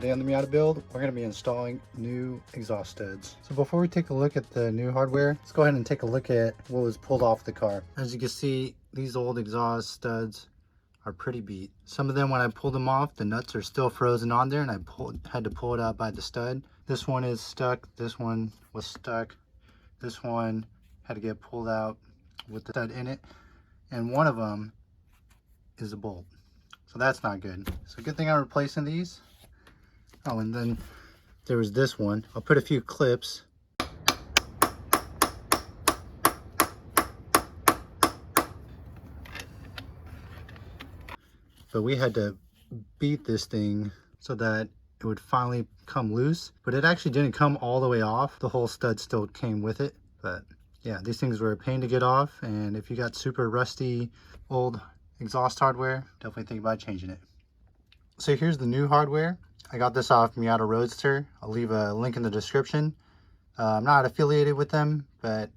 Today on the Miata build, we're going to be installing new exhaust studs. So before we take a look at the new hardware, let's go ahead and take a look at what was pulled off the car. As you can see, these old exhaust studs are pretty beat. Some of them, when I pulled them off, the nuts are still frozen on there and I had to pull it out by the stud. This one is stuck, this one was stuck, this one had to get pulled out with the stud in it, and one of them is a bolt. So that's not good. So good thing I'm replacing these. Oh, and then there was this one. I'll put a few clips. But we had to beat this thing so that it would finally come loose. But it actually didn't come all the way off. The whole stud still came with it. But yeah, these things were a pain to get off. And if you got super rusty old exhaust hardware, definitely think about changing it. So here's the new hardware. I got this off Miata Roadster. I'll leave a link in the description. I'm not affiliated with them, but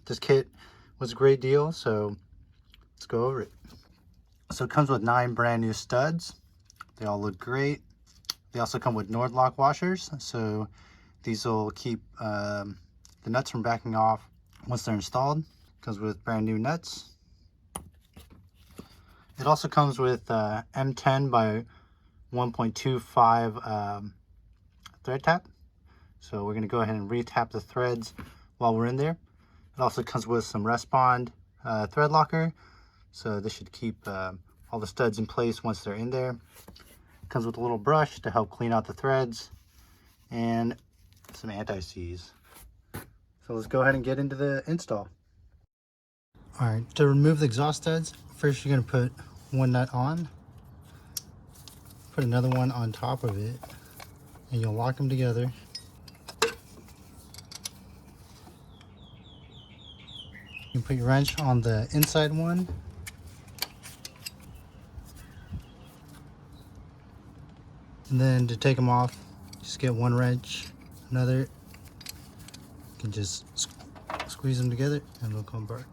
this kit was a great deal, so let's go over it. So it comes with 9 brand new studs. They all look great. They also come with Nordlock washers, so these will keep the nuts from backing off once they're installed. Comes with brand new nuts. It also comes with M10 by 1.25 thread tap. So we're going to go ahead and re-tap the threads while we're in there. It also comes with some Respond thread locker. So this should keep all the studs in place once they're in there. It comes with a little brush to help clean out the threads and some anti-seize. So let's go ahead and get into the install. All right, to remove the exhaust studs, first you're going to put one nut on, put another one on top of it, and you'll lock them together. You put your wrench on the inside one, and then to take them off, just get one wrench, another, you can just squeeze them together and they'll come apart.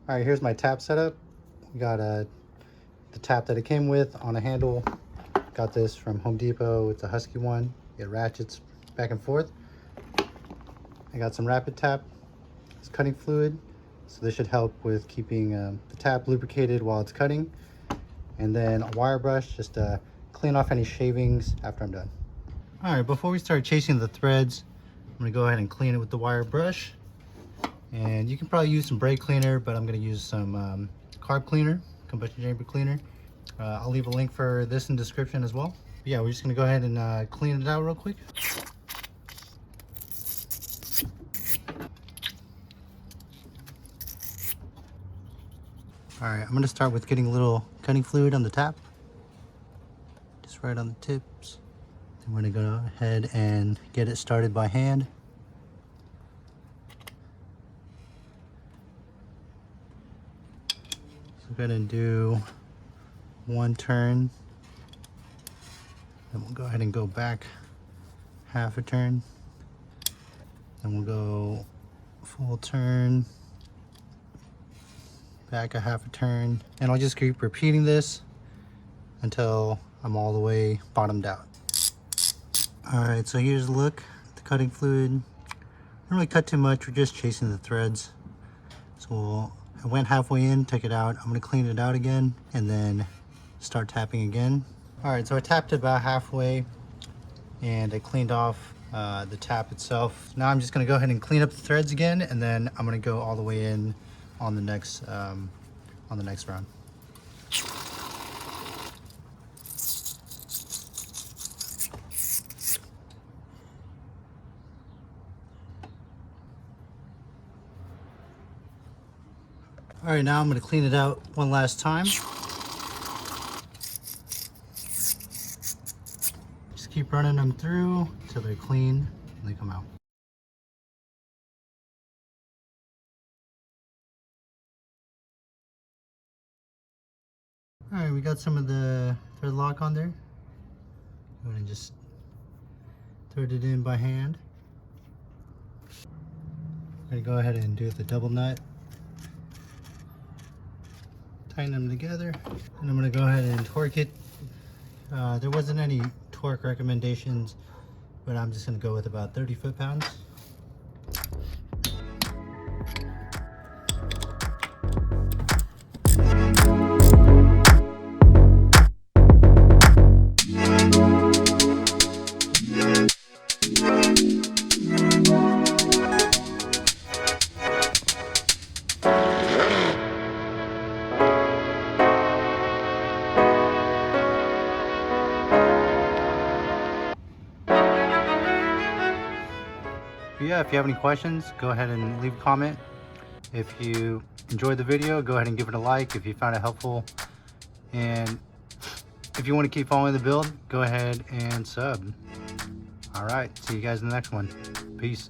All right, here's my tap setup. We got the tap that it came with on a handle. Got this from Home Depot. It's a Husky one. It ratchets back and forth. I got some rapid tap. It's cutting fluid, so this should help with keeping the tap lubricated while it's cutting. And then a wire brush just to clean off any shavings after I'm done. All right, before we start chasing the threads, I'm gonna go ahead and clean it with the wire brush. And you can probably use some brake cleaner, but I'm gonna use some carb cleaner, combustion chamber cleaner. I'll leave a link for this in the description as well. But yeah, we're just gonna go ahead and clean it out real quick. All right, I'm gonna start with getting a little cutting fluid on the tap, just right on the tips. Then we're gonna go ahead and get it started by hand. So we're gonna do one turn, then we'll go ahead and go back half a turn, then we'll go full turn, back a half a turn, and I'll just keep repeating this until I'm all the way bottomed out. All right, so here's a look at the cutting fluid. Don't really cut too much, we're just chasing the threads. So I went halfway in, took it out. I'm gonna clean it out again and then start tapping again. All right, so I tapped it about halfway and I cleaned off the tap itself. Now I'm just gonna go ahead and clean up the threads again, and then I'm gonna go all the way in on the next round. All right, now I'm going to clean it out one last time. Just keep running them through until they're clean and they come out. All right, we got some of the thread lock on there. I'm going to just thread it in by hand. I'm going to go ahead and do the double nut. Tighten them together, and I'm going to go ahead and torque it There wasn't any torque recommendations, but I'm just going to go with about 30 foot-pounds. But yeah, if you have any questions, go ahead and leave a comment. If you enjoyed the video, go ahead and give it a like if you found it helpful. And if you want to keep following the build, go ahead and sub. All right, see you guys in the next one. Peace.